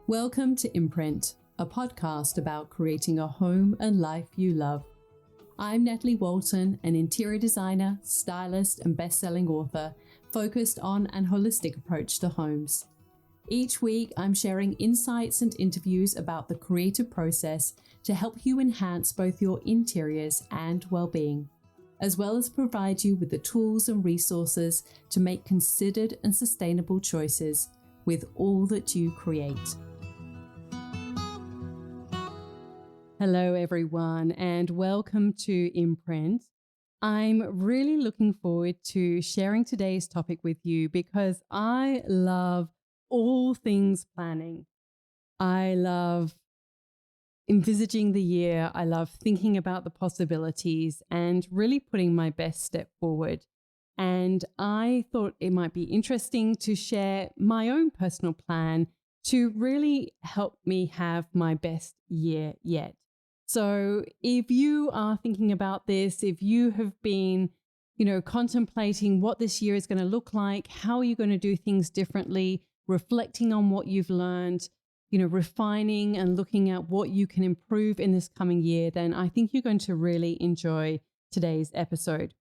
Welcome to Imprint, a podcast about creating a home and life you love. I'm Natalie Walton, an interior designer, stylist, and best-selling author focused on an holistic approach to homes. Each week, I'm sharing insights and interviews about the creative process to help you enhance both your interiors and well-being, as well as provide you with the tools and resources to make considered and sustainable choices with all that you create. Hello, everyone, and welcome to Imprint. I'm really looking forward to sharing today's topic with you because I love all things planning. I love envisaging the year. I love thinking about the possibilities and really putting my best step forward. And I thought it might be interesting to share my own personal plan to really help me have my best year yet. So if you are thinking about this, if you have been, contemplating what this year is going to look like, how are you going to do things differently, reflecting on what you've learned, refining and looking at what you can improve in this coming year, then I think you're going to really enjoy today's episode.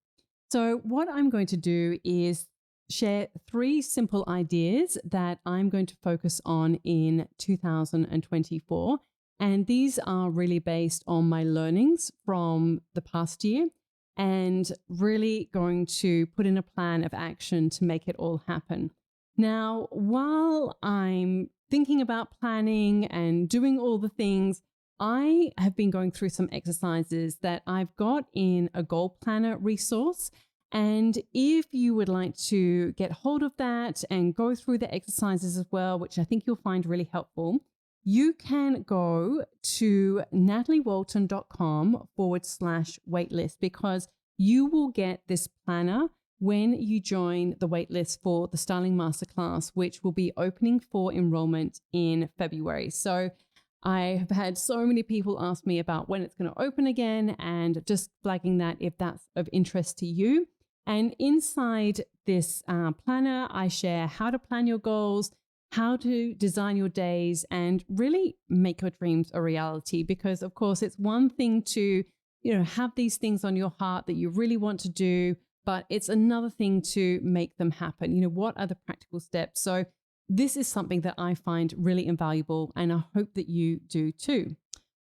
So what I'm going to do is share 3 simple ideas that I'm going to focus on in 2024. And these are really based on my learnings from the past year and really going to put in a plan of action to make it all happen. Now, while I'm thinking about planning and doing all the things, I have been going through some exercises that I've got in a goal planner resource. And if you would like to get hold of that and go through the exercises as well, which I think you'll find really helpful, you can go to nataliewalton.com/waitlist because you will get this planner when you join the waitlist for the Styling Masterclass, which will be opening for enrollment in February. So I have had so many people ask me about when it's going to open again and just flagging that if that's of interest to you. And inside this planner, I share how to plan your goals, how to design your days, and really make your dreams a reality. Because of course, it's one thing to, have these things on your heart that you really want to do, but it's another thing to make them happen. What are the practical steps? So this is something that I find really invaluable, and I hope that you do too.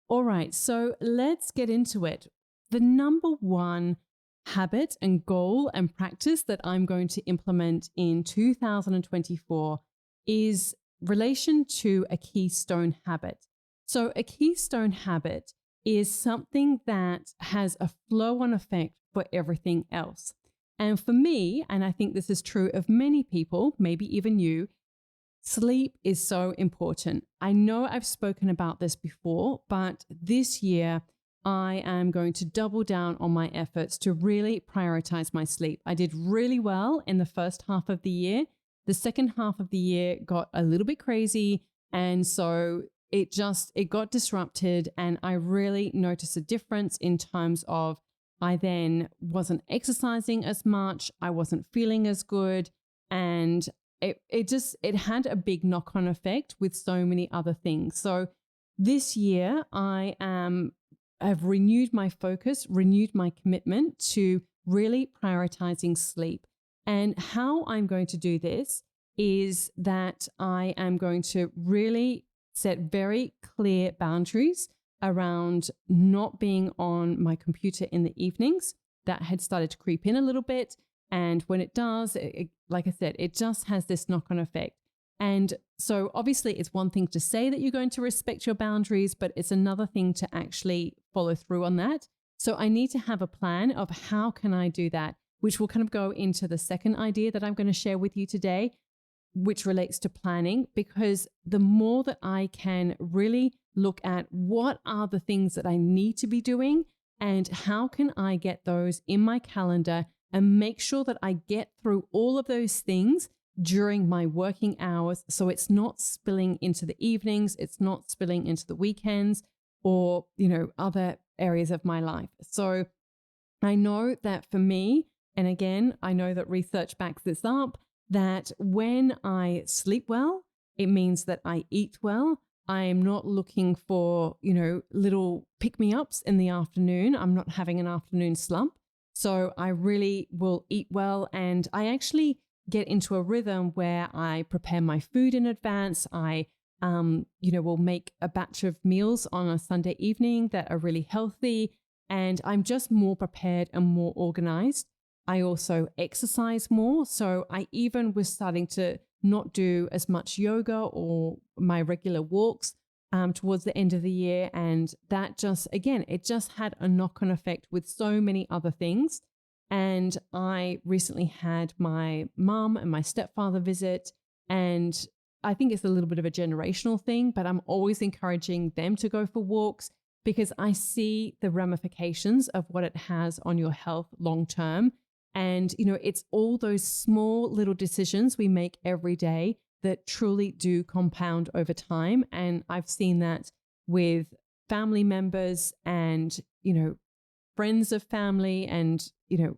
All right, so let's get into it. The number one habit and goal and practice that I'm going to implement in 2024 is relation to a keystone habit. So a keystone habit is something that has a flow-on effect for everything else. And for me, and I think this is true of many people, maybe even you, sleep is so important. I know I've spoken about this before, but this year I am going to double down on my efforts to really prioritize my sleep. I did really well in the first half of the year. The second half of the year got a little bit crazy, and so it got disrupted, and I really noticed a difference in terms of I then wasn't exercising as much, I wasn't feeling as good, and it had a big knock-on effect with so many other things. So this year I've renewed my focus, renewed my commitment to really prioritizing sleep. And how I'm going to do this is that I am going to really set very clear boundaries around not being on my computer in the evenings. That had started to creep in a little bit. And when it does, like I said, it just has this knock-on effect. And so obviously it's one thing to say that you're going to respect your boundaries, but it's another thing to actually follow through on that. So I need to have a plan of how can I do that, which will kind of go into the second idea that I'm going to share with you today, which relates to planning, because the more that I can really look at what are the things that I need to be doing and how can I get those in my calendar and make sure that I get through all of those things during my working hours. So it's not spilling into the evenings, it's not spilling into the weekends or, other areas of my life. So I know that for me, and again, I know that research backs this up, that when I sleep well It means that I eat well. I am not looking for, little pick-me-ups in the afternoon. I'm not having an afternoon slump. So I really will eat well. And I actually get into a rhythm where I prepare my food in advance. I, will make a batch of meals on a Sunday evening that are really healthy. And I'm just more prepared and more organized. I also exercise more. So I even was starting to not do as much yoga or my regular walks towards the end of the year. And that just, again, it just had a knock-on effect with so many other things. And I recently had my mum and my stepfather visit. And I think it's a little bit of a generational thing, but I'm always encouraging them to go for walks because I see the ramifications of what it has on your health long term. And, it's all those small little decisions we make every day that truly do compound over time. And I've seen that with family members and, friends of family and,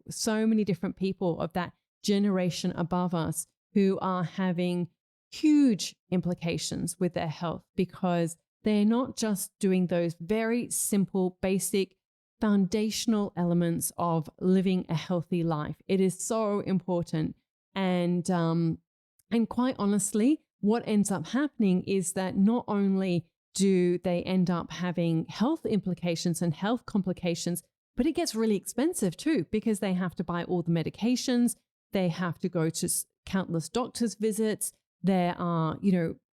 so many different people of that generation above us who are having huge implications with their health because they're not just doing those very simple, basic foundational elements of living a healthy life. It is so important. And quite honestly, what ends up happening is that not only do they end up having health implications and health complications, but it gets really expensive too, because they have to buy all the medications. They have to go to countless doctor's visits. There are,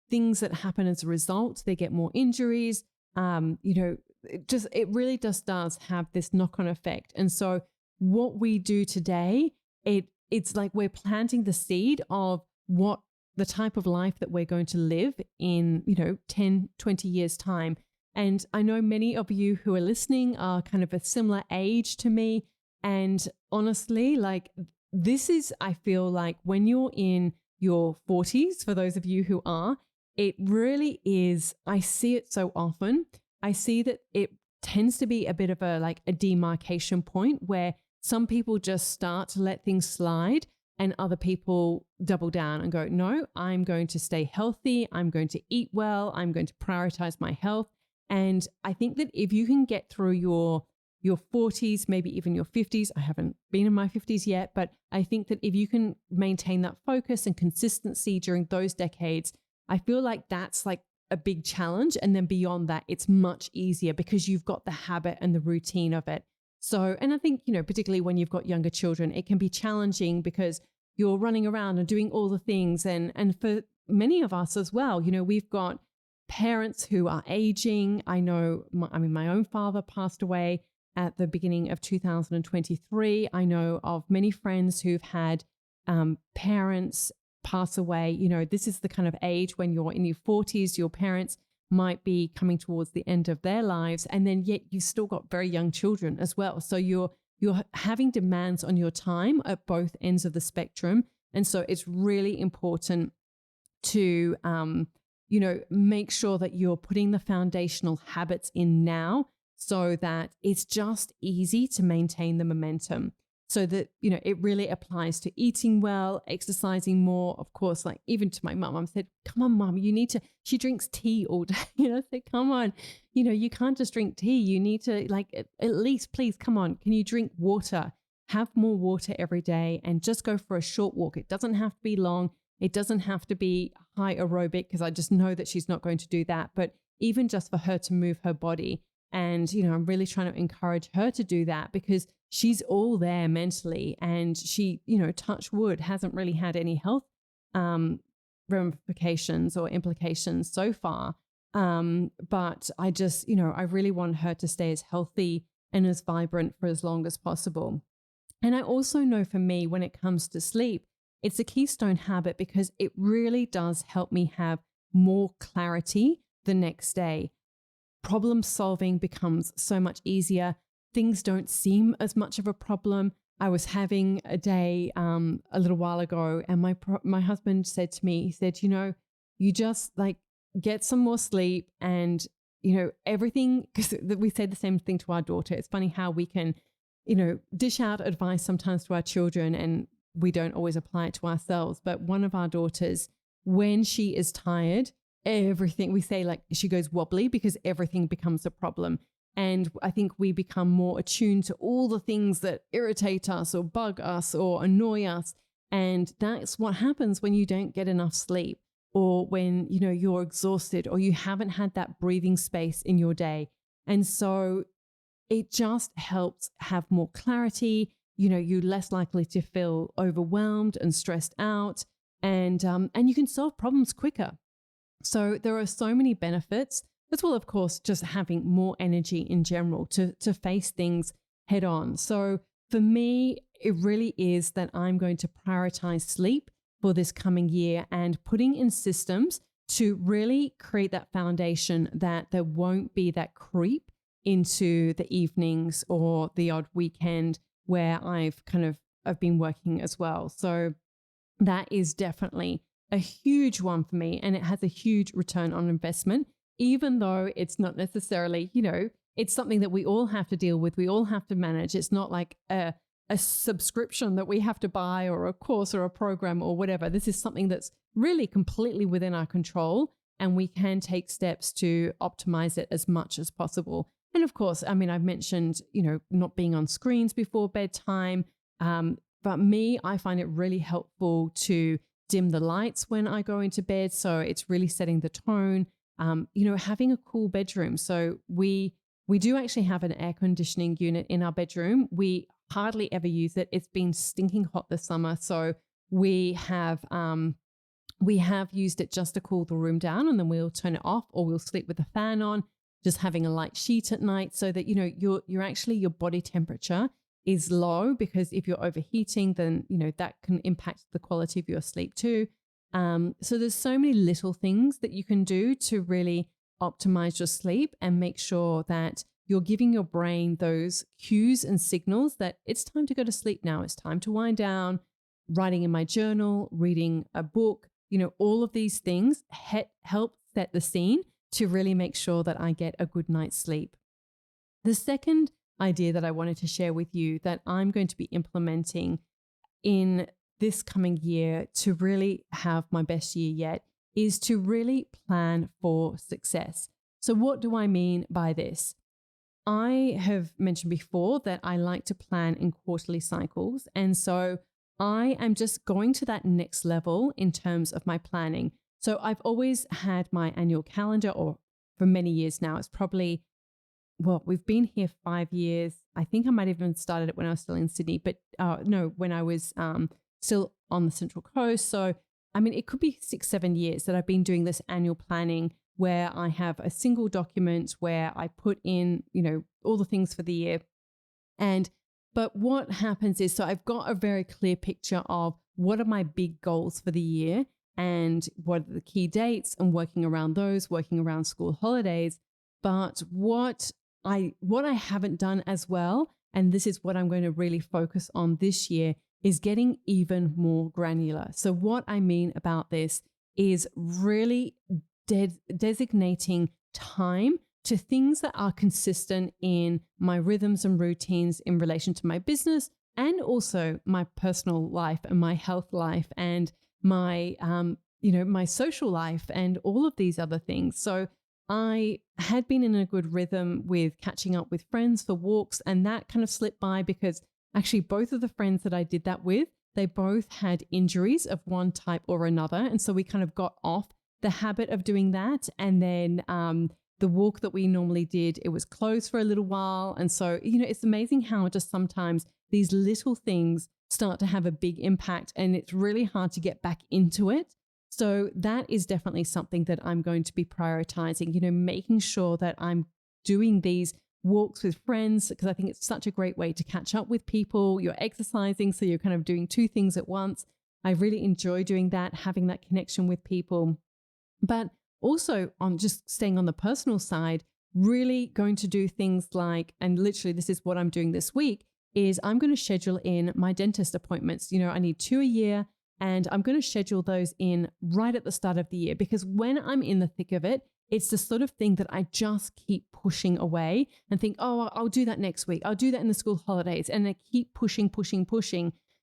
things that happen as a result. They get more injuries. It really just does have this knock-on effect. And so what we do today, it's like we're planting the seed of what the type of life that we're going to live in, 10, 20 years time. And I know many of you who are listening are kind of a similar age to me. And honestly, like this is, I feel like when you're in your 40s, for those of you who are, it really is, I see it so often. I see that it tends to be a bit of a demarcation point where some people just start to let things slide and other people double down and go, no, I'm going to stay healthy. I'm going to eat well. I'm going to prioritize my health. And I think that if you can get through your 40s, maybe even your 50s, I haven't been in my 50s yet, but I think that if you can maintain that focus and consistency during those decades, I feel like that's like a big challenge. And then beyond that, it's much easier because you've got the habit and the routine of it. So, and I think, particularly when you've got younger children, it can be challenging because you're running around and doing all the things. And for many of us as well, we've got parents who are aging. I know, my own father passed away at the beginning of 2023. I know of many friends who've had parents pass away. This is the kind of age when you're in your 40s, your parents might be coming towards the end of their lives, and then yet you've still got very young children as well. So you're having demands on your time at both ends of the spectrum. And so it's really important to make sure that you're putting the foundational habits in now so that it's just easy to maintain the momentum. So that, it really applies to eating well, exercising more. Of course, like even to my mum, I said, come on, mum, you need to, she drinks tea all day. I said, come on, you can't just drink tea. You need to at least, please, come on. Can you drink water? Have more water every day and just go for a short walk. It doesn't have to be long. It doesn't have to be high aerobic because I just know that she's not going to do that. But even just for her to move her body. And, I'm really trying to encourage her to do that because she's all there mentally and she, touch wood, hasn't really had any health ramifications or implications so far. But I just, I really want her to stay as healthy and as vibrant for as long as possible. And I also know for me, when it comes to sleep, it's a keystone habit because it really does help me have more clarity the next day. Problem solving becomes so much easier. Things don't seem as much of a problem. I was having a day a little while ago and my husband said to me, he said, you just get some more sleep and, everything, because we say the same thing to our daughter. It's funny how we can, dish out advice sometimes to our children and we don't always apply it to ourselves. But one of our daughters when she is tired, everything we say, like she goes wobbly because everything becomes a problem. And I think we become more attuned to all the things that irritate us or bug us or annoy us. And that's what happens when you don't get enough sleep, or when, you're exhausted, or you haven't had that breathing space in your day. And so it just helps have more clarity. You're less likely to feel overwhelmed and stressed out, and you can solve problems quicker. So there are so many benefits, as well, of course, just having more energy in general to face things head on. So for me, it really is that I'm going to prioritize sleep for this coming year, and putting in systems to really create that foundation that there won't be that creep into the evenings or the odd weekend where I've been working as well. So that is definitely a huge one for me, and it has a huge return on investment, even though it's not necessarily, it's something that we all have to deal with. We all have to manage. It's not like a subscription that we have to buy, or a course or a program or whatever. This is something that's really completely within our control, and we can take steps to optimize it as much as possible. And of course, I've mentioned, not being on screens before bedtime. But me, I find it really helpful to dim the lights when I go into bed. So it's really setting the tone, having a cool bedroom. So we do actually have an air conditioning unit in our bedroom. We hardly ever use it. It's been stinking hot this summer. So we have used it just to cool the room down, and then we'll turn it off, or we'll sleep with the fan on, just having a light sheet at night, so that, you're actually, your body temperature is low, because if you're overheating, then, that can impact the quality of your sleep too. So there's so many little things that you can do to really optimize your sleep and make sure that you're giving your brain those cues and signals that it's time to go to sleep now. It's time to wind down. Writing in my journal, reading a book, all of these things help set the scene to really make sure that I get a good night's sleep. The second idea that I wanted to share with you that I'm going to be implementing in this coming year to really have my best year yet is to really plan for success. So what do I mean by this? I have mentioned before that I like to plan in quarterly cycles. And so I am just going to that next level in terms of my planning. So I've always had my annual calendar, or for many years now. It's probably, we've been here 5 years. I think I might have even started it when I was still in Sydney, but no, when I was still on the Central Coast. So, it could be 6-7 years that I've been doing this annual planning, where I have a single document where I put in, all the things for the year. But what happens is, so I've got a very clear picture of what are my big goals for the year and what are the key dates, and working around those, working around school holidays. But what I haven't done as well, and this is what I'm going to really focus on this year, is getting even more granular. So what I mean about this is really designating time to things that are consistent in my rhythms and routines in relation to my business, and also my personal life and my health life and my, my social life and all of these other things. So I had been in a good rhythm with catching up with friends for walks, and that kind of slipped by because actually both of the friends that I did that with, they both had injuries of one type or another. And so we kind of got off the habit of doing that. And then the walk that we normally did, it was closed for a little while. And so, it's amazing how just sometimes these little things start to have a big impact, and it's really hard to get back into it. So that is definitely something that I'm going to be prioritizing, making sure that I'm doing these walks with friends, because I think it's such a great way to catch up with people. You're exercising, so you're kind of doing two things at once. I really enjoy doing that, having that connection with people. But also, on just staying on the personal side, really going to do things like, and literally this is what I'm doing this week, is I'm going to schedule in my dentist appointments. I need 2 a year, and I'm going to schedule those in right at the start of the year, because when I'm in the thick of it, it's the sort of thing that I just keep pushing away and think, oh, I'll do that next week. I'll do that in the school holidays. And I keep pushing.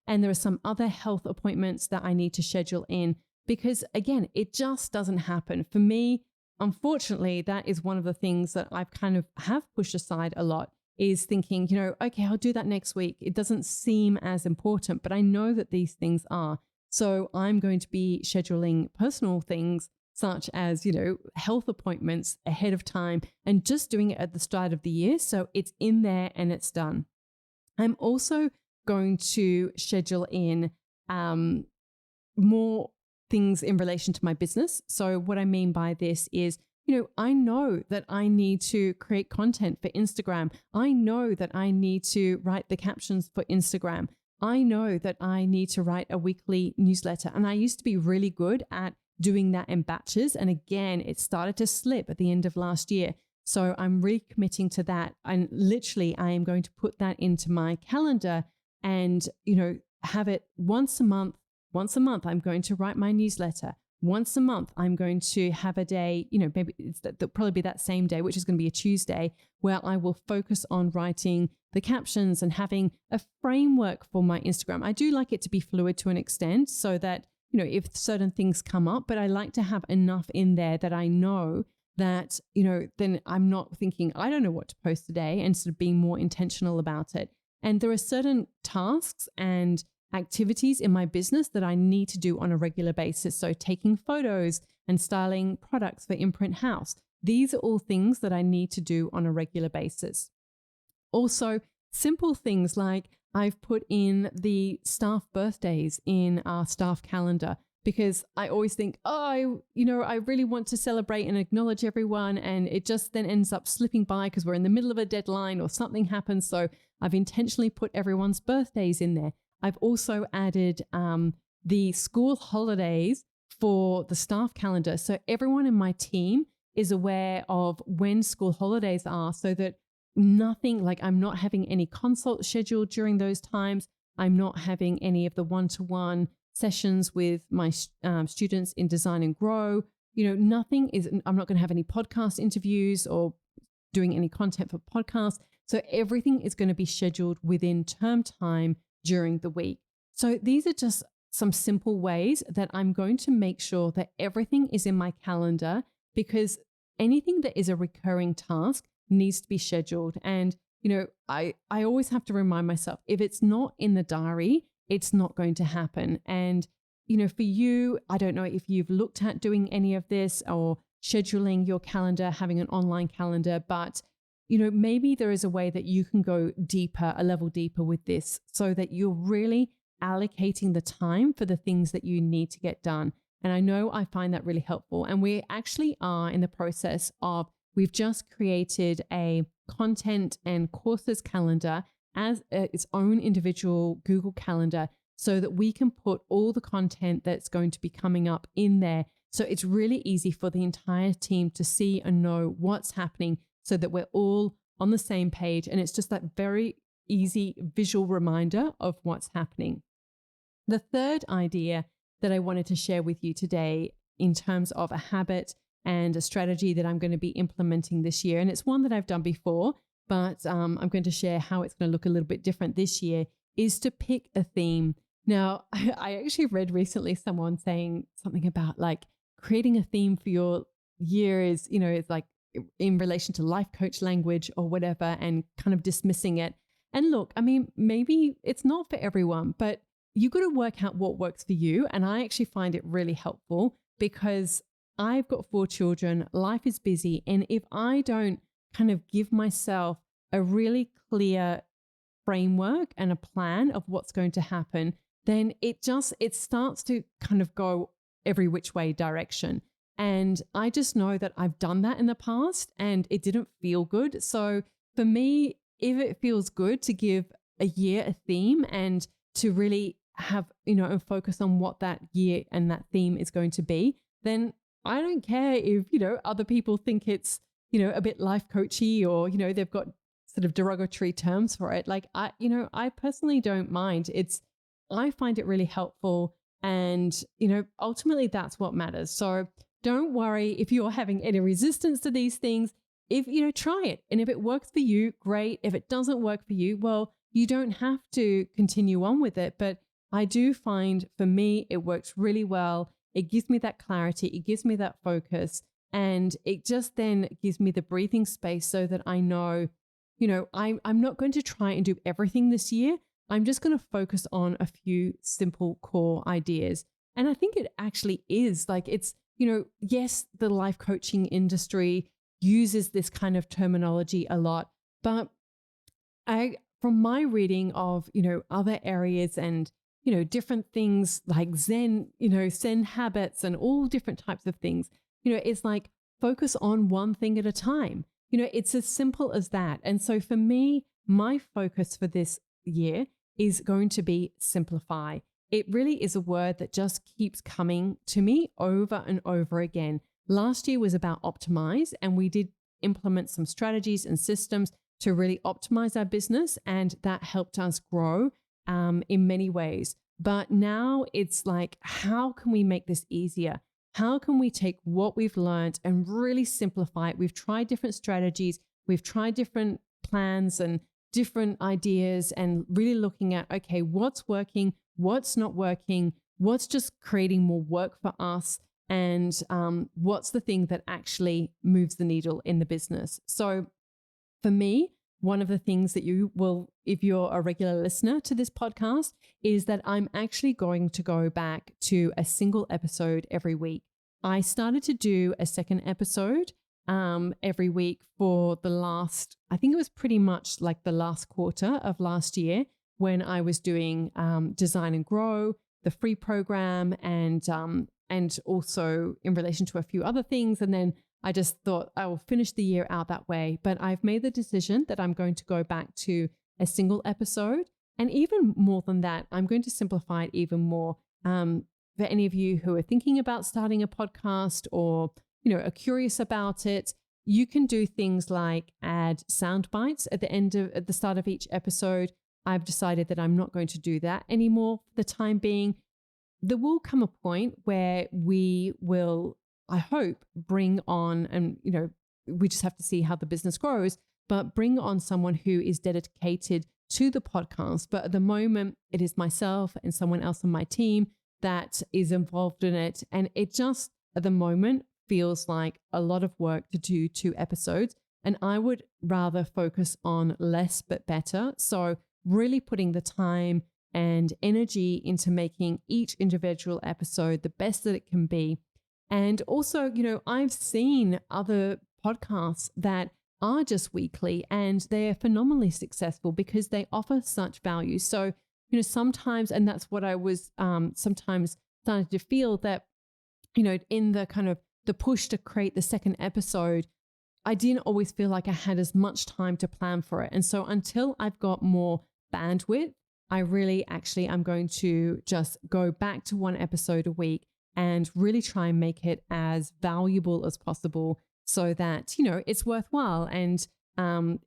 And there are some other health appointments that I need to schedule in because again, it just doesn't happen. For me, unfortunately, that is one of the things that I've kind of have pushed aside a lot, is thinking, okay, I'll do that next week. It doesn't seem as important, but I know that these things are. So I'm going to be scheduling personal things such as, health appointments ahead of time and just doing it at the start of the year. So it's in there and it's done. I'm also going to schedule in more things in relation to my business. So what I mean by this is, I know that I need to create content for Instagram. I know that I need to write the captions for Instagram. I know that I need to write a weekly newsletter. And I used to be really good at doing that in batches. And again, it started to slip at the end of last year. So I'm recommitting to that. And literally, I am going to put that into my calendar and, have it once a month. Once a month, I'm going to write my newsletter. Once a month, I'm going to have a day, maybe there'll probably be that same day, which is going to be a Tuesday, where I will focus on writing the captions and having a framework for my Instagram. I do like it to be fluid to an extent so that, if certain things come up, but I like to have enough in there that I know that, then I'm not thinking, I don't know what to post today, and sort of being more intentional about it. And there are certain tasks and activities in my business that I need to do on a regular basis. So taking photos and styling products for Imprint House. These are all things that I need to do on a regular basis. Also, simple things like I've put in the staff birthdays in our staff calendar, because I always think, I really want to celebrate and acknowledge everyone. And it just then ends up slipping by because we're in the middle of a deadline or something happens. So I've intentionally put everyone's birthdays in there. I've also added the school holidays for the staff calendar. So everyone in my team is aware of when school holidays are, so that I'm not having any consults scheduled during those times. I'm not having any of the one-to-one sessions with my students in Design and Grow. I'm not going to have any podcast interviews or doing any content for podcasts. So everything is going to be scheduled within term time during the week. So these are just some simple ways that I'm going to make sure that everything is in my calendar, because anything that is a recurring task needs to be scheduled. And, I always have to remind myself, if it's not in the diary, it's not going to happen. And, for you, I don't know if you've looked at doing any of this or scheduling your calendar, having an online calendar, but maybe there is a way that you can go deeper, a level deeper with this, so that you're really allocating the time for the things that you need to get done. And I know I find that really helpful. And we actually are in the process of, we've just created a content and courses calendar as its own individual Google Calendar, so that we can put all the content that's going to be coming up in there. So it's really easy for the entire team to see and know what's happening, so that we're all on the same page. And it's just that very easy visual reminder of what's happening. The third idea that I wanted to share with you today in terms of a habit and a strategy that I'm going to be implementing this year, and it's one that I've done before, but I'm going to share how it's going to look a little bit different this year, is to pick a theme. Now, I actually read recently someone saying something about like creating a theme for your year is, it's like in relation to life coach language or whatever, and kind of dismissing it. And look, I mean, maybe it's not for everyone, but you got to work out what works for you. And I actually find it really helpful, because I've got 4 children, life is busy. And if I don't kind of give myself a really clear framework and a plan of what's going to happen, then it starts to kind of go every which way direction. And I just know that I've done that in the past and it didn't feel good. So for me, if it feels good to give a year a theme and to really have, and focus on what that year and that theme is going to be, then I don't care if, other people think it's, a bit life coachy, or, they've got sort of derogatory terms for it. Like I personally don't mind. I find it really helpful, and, ultimately that's what matters. So don't worry if you're having any resistance to these things. If, try it. And if it works for you, great. If it doesn't work for you, well, you don't have to continue on with it. But I do find for me, it works really well. It gives me that clarity. It gives me that focus. And it just then gives me the breathing space so that I know, I'm not going to try and do everything this year. I'm just going to focus on a few simple core ideas. And I think it actually is like it's, yes, the life coaching industry uses this kind of terminology a lot, but from my reading of, other areas and, different things like Zen habits and all different types of things, it's like focus on one thing at a time. It's as simple as that. And so for me, my focus for this year is going to be simplify. It really is a word that just keeps coming to me over and over again. Last year was about optimize, and we did implement some strategies and systems to really optimize our business, and that helped us grow in many ways. But now it's like, how can we make this easier? How can we take what we've learned and really simplify it? We've tried different strategies, we've tried different plans and different ideas, and really looking at, okay, what's working, what's not working, what's just creating more work for us, and what's the thing that actually moves the needle in the business. So for me, one of the things that you will, if you're a regular listener to this podcast, is that I'm actually going to go back to a single episode every week. I started to do a second episode every week for the last, I think it was pretty much like the last quarter of last year when I was doing Design and Grow, the free program, and also in relation to a few other things. And then I just thought I will finish the year out that way. But I've made the decision that I'm going to go back to a single episode. And even more than that, I'm going to simplify it even more. For any of you who are thinking about starting a podcast or, are curious about it, you can do things like add sound bites at the start of each episode. I've decided that I'm not going to do that anymore for the time being. There will come a point where we will, I hope, bring on, and we just have to see how the business grows, but bring on someone who is dedicated to the podcast. But at the moment, it is myself and someone else on my team that is involved in it. And it just, at the moment, feels like a lot of work to do 2 episodes. And I would rather focus on less but better. So really putting the time and energy into making each individual episode the best that it can be. And also, I've seen other podcasts that are just weekly and they're phenomenally successful because they offer such value. So, sometimes, and that's what I was sometimes starting to feel that, in the kind of the push to create the second episode, I didn't always feel like I had as much time to plan for it. And so until I've got more bandwidth, I really actually I'm going to just go back to 1 episode a week and really try and make it as valuable as possible so that, it's worthwhile and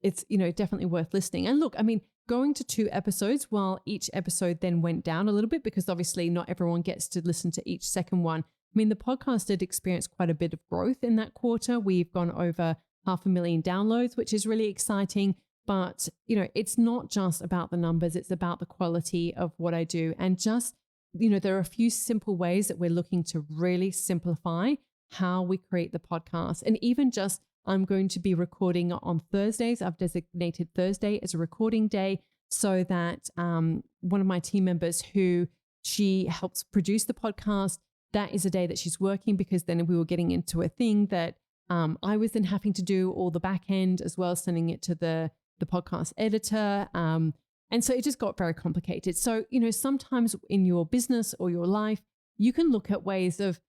it's, definitely worth listening. And look, I mean, going to 2 episodes while each episode then went down a little bit because obviously not everyone gets to listen to each second one. I mean, the podcast did experience quite a bit of growth in that quarter. We've gone over 500,000 downloads, which is really exciting. But, it's not just about the numbers. It's about the quality of what I do. And just, there are a few simple ways that we're looking to really simplify how we create the podcast. And even just, I'm going to be recording on Thursdays. I've designated Thursday as a recording day so that one of my team members who she helps produce the podcast, that is a day that she's working because then we were getting into a thing that I was then having to do all the back end as well, sending it to the podcast editor. And so it just got very complicated. So, sometimes in your business or your life, you can look at ways of,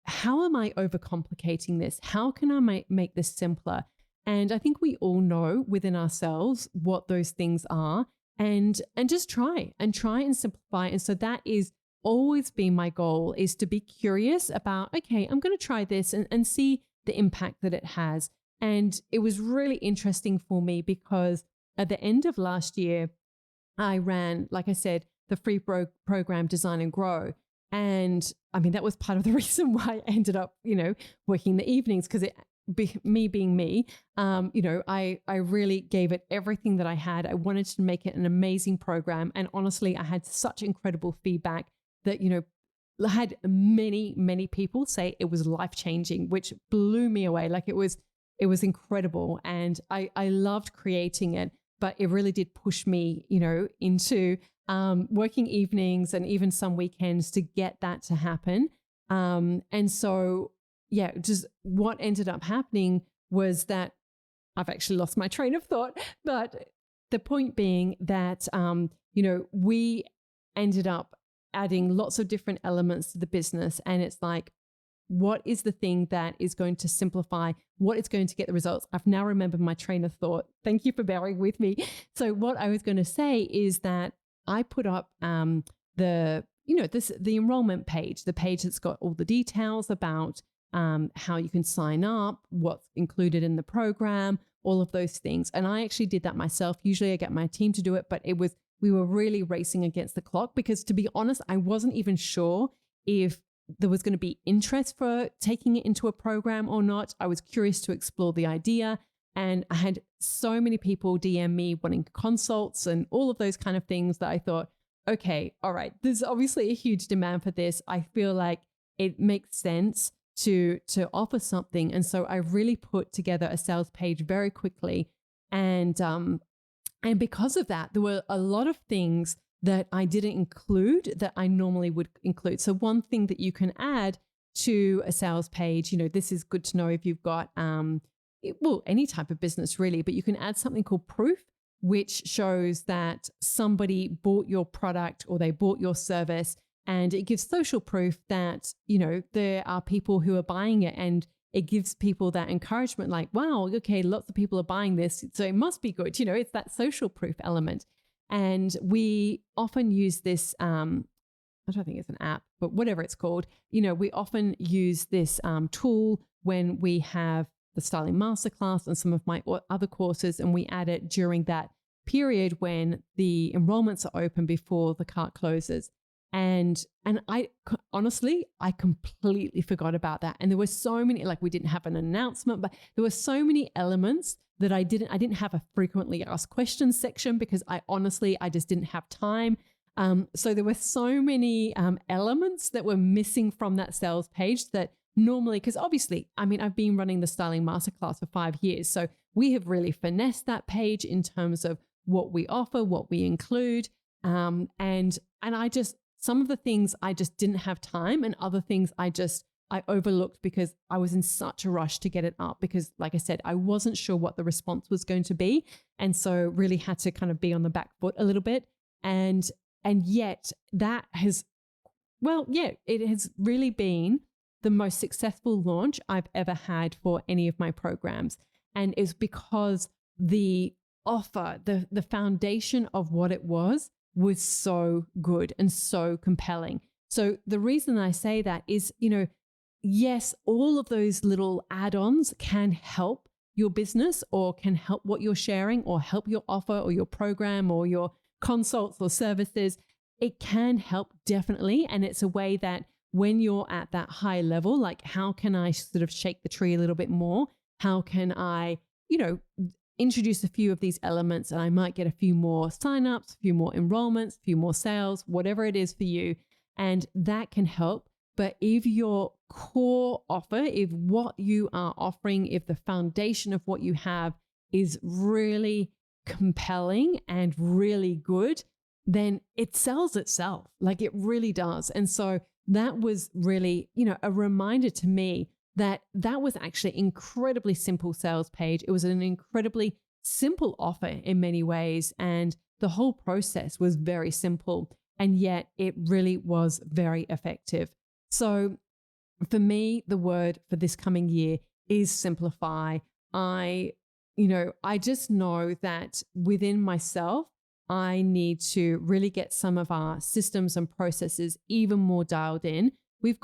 how am I overcomplicating this? How can I make this simpler? And I think we all know within ourselves what those things are and just try and simplify. And so that is always been my goal, is to be curious about, okay, I'm going to try this and see the impact that it has. And it was really interesting for me because at the end of last year, I ran, like I said, the free program Design and Grow. And I mean, that was part of the reason why I ended up, working the evenings because me being me, I really gave it everything that I had. I wanted to make it an amazing program. And honestly, I had such incredible feedback that, had many, many people say it was life-changing, which blew me away. Like it was incredible. And I loved creating it, but it really did push me, into working evenings and even some weekends to get that to happen. And so, yeah, just what ended up happening was that I've actually lost my train of thought, but the point being that, we ended up adding lots of different elements to the business. And it's like, what is the thing that is going to simplify? What is going to get the results? I've now remembered my train of thought. Thank you for bearing with me. So what I was going to say is that I put up the enrollment page, the page that's got all the details about how you can sign up, what's included in the program, all of those things. And I actually did that myself. Usually I get my team to do it, but we were really racing against the clock because, to be honest, I wasn't even sure if there was going to be interest for taking it into a program or not. I was curious to explore the idea. And I had so many people DM me wanting consults and all of those kind of things that I thought, okay, all right, there's obviously a huge demand for this. I feel like it makes sense to offer something. And so I really put together a sales page very quickly. And because of that, there were a lot of things that I didn't include that I normally would include. So one thing that you can add to a sales page, this is good to know if you've got, any type of business really, but you can add something called proof, which shows that somebody bought your product or they bought your service, and it gives social proof that, there are people who are buying it, and it gives people that encouragement like, wow, okay, lots of people are buying this, so it must be good. It's that social proof element. And we often use this, I don't think it's an app, but whatever it's called, we often use this tool when we have the Styling Masterclass and some of my other courses, and we add it during that period when the enrollments are open before the cart closes. And I honestly, I completely forgot about that. And there were so many, like we didn't have an announcement, but there were so many elements that I didn't have a frequently asked questions section because I just didn't have time. So there were so many elements that were missing from that sales page that normally, because obviously, I've been running the Styling Masterclass for 5 years. So we have really finessed that page in terms of what we offer, what we include. And some of the things I just didn't have time, and other things I overlooked because I was in such a rush to get it up because, like I said, I wasn't sure what the response was going to be. And so really had to kind of be on the back foot a little bit. And yet that has, it has really been the most successful launch I've ever had for any of my programs. And it's because the offer, the foundation of what it was so good and so compelling. So the reason I say that is, yes, all of those little add-ons can help your business or can help what you're sharing or help your offer or your program or your consults or services. It can help definitely. And it's a way that when you're at that high level, like how can I sort of shake the tree a little bit more? How can I, introduce a few of these elements and I might get a few more signups, a few more enrollments, a few more sales, whatever it is for you. And that can help. But if your core offer, if what you are offering, if the foundation of what you have is really compelling and really good, then it sells itself. Like it really does. And so that was really, a reminder to me that was actually incredibly simple sales page. It was an incredibly simple offer in many ways. And the whole process was very simple. And yet it really was very effective. So for me, the word for this coming year is simplify. I just know that within myself, I need to really get some of our systems and processes even more dialed in. We've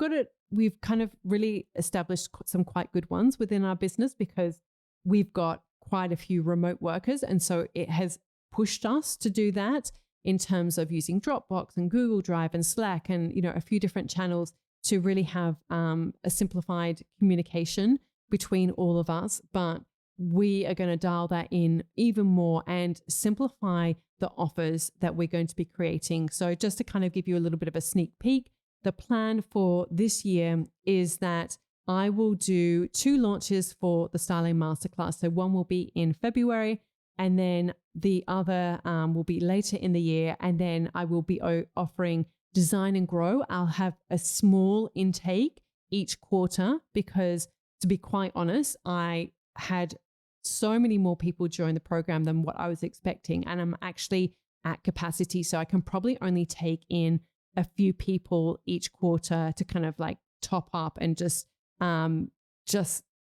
kind of really established some quite good ones within our business because we've got quite a few remote workers. And so it has pushed us to do that in terms of using Dropbox and Google Drive and Slack and, a few different channels to really have a simplified communication between all of us. But we are going to dial that in even more and simplify the offers that we're going to be creating. So just to kind of give you a little bit of a sneak peek, the plan for this year is that I will do 2 launches for the Styling Masterclass. So one will be in February, and then the other will be later in the year. And then I will be offering Design and Grow. I'll have a small intake each quarter because, to be quite honest, I had so many more people join the program than what I was expecting. And I'm actually at capacity. So I can probably only take in a few people each quarter to kind of like top up and just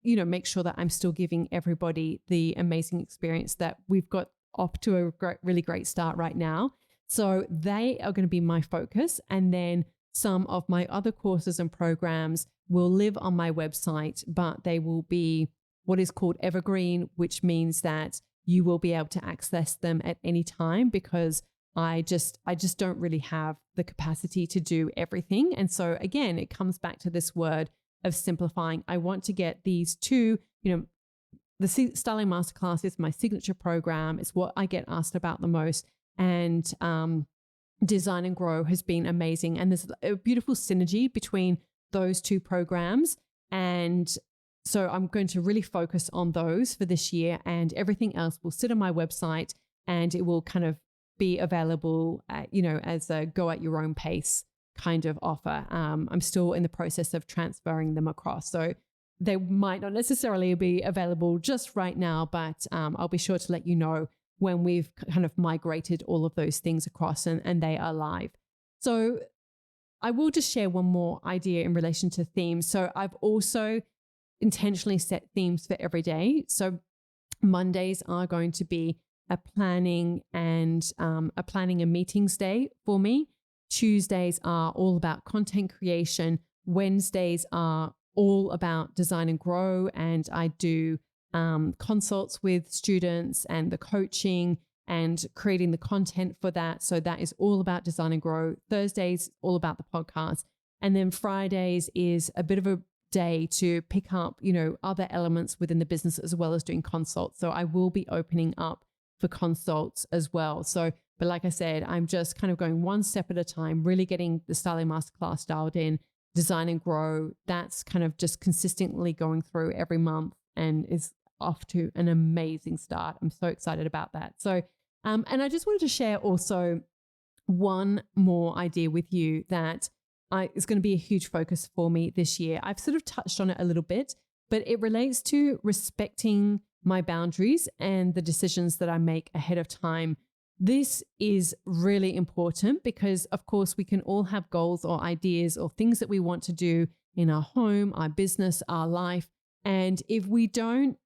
make sure that I'm still giving everybody the amazing experience that we've got off to a really great start right now. So they are going to be my focus. And then some of my other courses and programs will live on my website, but they will be what is called evergreen, which means that you will be able to access them at any time, because I just don't really have the capacity to do everything. And so again, it comes back to this word of simplifying. I want to get these two, the Styling Masterclass is my signature program. It's what I get asked about the most. And Design and Grow has been amazing. And there's a beautiful synergy between those two programs. And so I'm going to really focus on those for this year, and everything else will sit on my website, and it will kind of be available as a go at your own pace kind of offer. I'm still in the process of transferring them across. So they might not necessarily be available just right now, but I'll be sure to let you know when we've kind of migrated all of those things across and they are live. So I will just share one more idea in relation to themes. So I've also intentionally set themes for every day. So Mondays are going to be a planning and meetings day for me. Tuesdays are all about content creation. Wednesdays are all about Design and Grow, and I do consults with students and the coaching and creating the content for that. So that is all about Design and Grow. Thursdays, all about the podcast. And then Fridays is a bit of a day to pick up, other elements within the business as well as doing consults. So I will be opening up for consults as well. So, but like I said, I'm just kind of going one step at a time, really getting the Styling Masterclass dialed in. Design and Grow, that's kind of just consistently going through every month and is off to an amazing start. I'm so excited about that. So, and I just wanted to share also one more idea with you that is going to be a huge focus for me this year. I've sort of touched on it a little bit, but it relates to respecting my boundaries and the decisions that I make ahead of time. This is really important because, of course, we can all have goals or ideas or things that we want to do in our home, our business, our life. And if we don't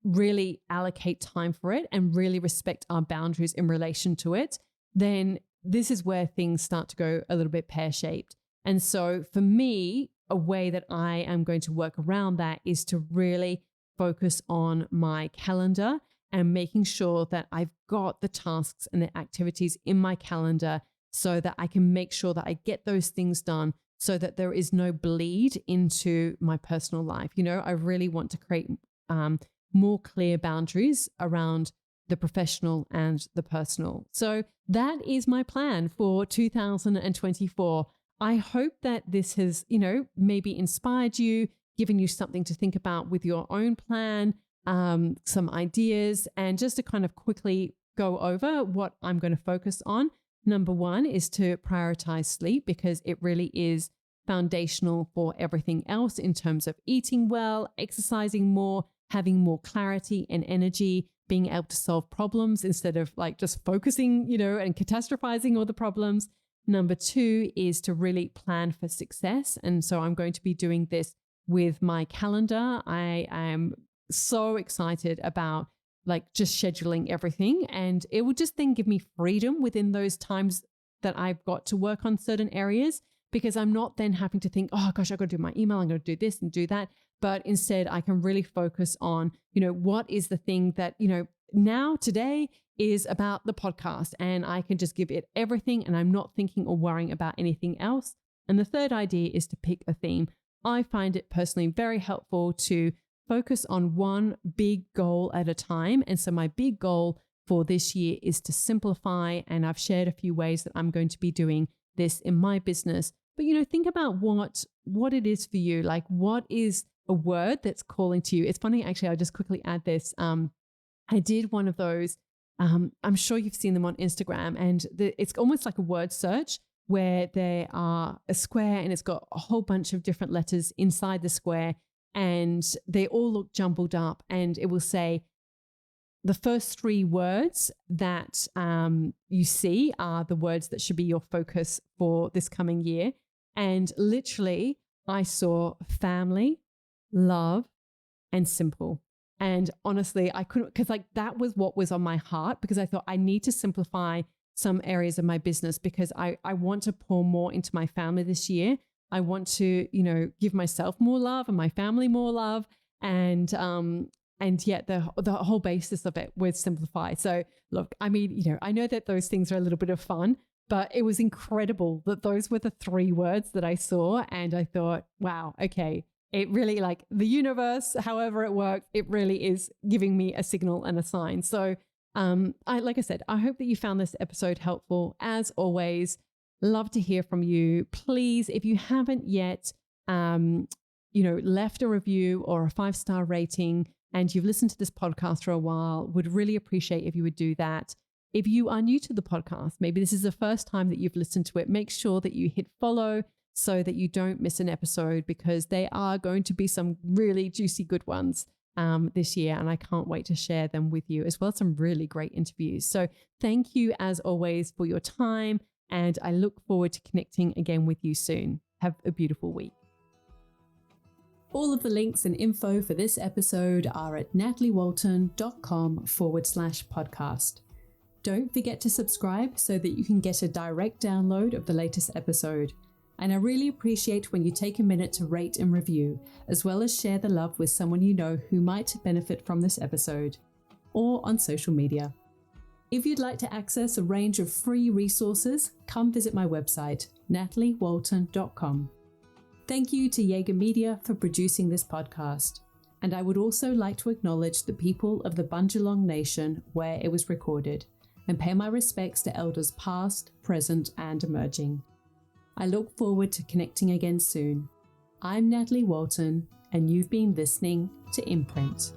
really allocate time for it and really respect our boundaries in relation to it, then this is where things start to go a little bit pear-shaped. And so for me, a way that I am going to work around that is to really focus on my calendar and making sure that I've got the tasks and the activities in my calendar so that I can make sure that I get those things done so that there is no bleed into my personal life. I really want to create more clear boundaries around the professional and the personal. So that is my plan for 2024. I hope that this has, maybe inspired you, given you something to think about with your own plan, some ideas, and just to kind of quickly go over what I'm going to focus on. Number one is to prioritize sleep, because it really is foundational for everything else in terms of eating well, exercising more, having more clarity and energy, being able to solve problems instead of like just focusing, and catastrophizing all the problems. Number two is to really plan for success. And so I'm going to be doing this with my calendar. I am so excited about like just scheduling everything, and it will just then give me freedom within those times that I've got to work on certain areas, because I'm not then having to think, oh gosh, I've got to do my email, I'm going to do this and do that. But instead I can really focus on, what is the thing that, now today is about the podcast, and I can just give it everything and I'm not thinking or worrying about anything else. And the third idea is to pick a theme. I find it personally very helpful to focus on one big goal at a time. And so my big goal for this year is to simplify. And I've shared a few ways that I'm going to be doing this in my business But, think about what it is for you. Like, what is a word that's calling to you? It's funny, actually, I'll just quickly add this. I did one of those. I'm sure you've seen them on Instagram, and it's almost like a word search where there are a square and it's got a whole bunch of different letters inside the square, and they all look jumbled up, and it will say the first 3 words that you see are the words that should be your focus for this coming year. And literally, I saw family, love, and simple. And honestly, I couldn't, because that was what was on my heart, because I thought I need to simplify some areas of my business, because I want to pour more into my family this year. I want to, give myself more love and my family more love. And yet the whole basis of it was simplify. So look, I mean, I know that those things are a little bit of fun, but it was incredible that those were the 3 words that I saw. And I thought, wow, okay. It really, like the universe, however it works, it really is giving me a signal and a sign. So like I said, I hope that you found this episode helpful. As always, love to hear from you. Please, if you haven't yet, left a review or a 5-star rating, and you've listened to this podcast for a while, would really appreciate if you would do that. If you are new to the podcast, maybe this is the first time that you've listened to it, make sure that you hit follow so that you don't miss an episode, because they are going to be some really juicy good ones this year. And I can't wait to share them with you, as well as some really great interviews. So thank you as always for your time. And I look forward to connecting again with you soon. Have a beautiful week. All of the links and info for this episode are at nataliewalton.com/podcast. Don't forget to subscribe so that you can get a direct download of the latest episode. And I really appreciate when you take a minute to rate and review, as well as share the love with someone you know who might benefit from this episode, or on social media. If you'd like to access a range of free resources, come visit my website, nataliewalton.com. Thank you to Jaeger Media for producing this podcast. And I would also like to acknowledge the people of the Bundjalung Nation where it was recorded, and pay my respects to elders past, present, and emerging. I look forward to connecting again soon. I'm Natalie Walton, and you've been listening to Imprint.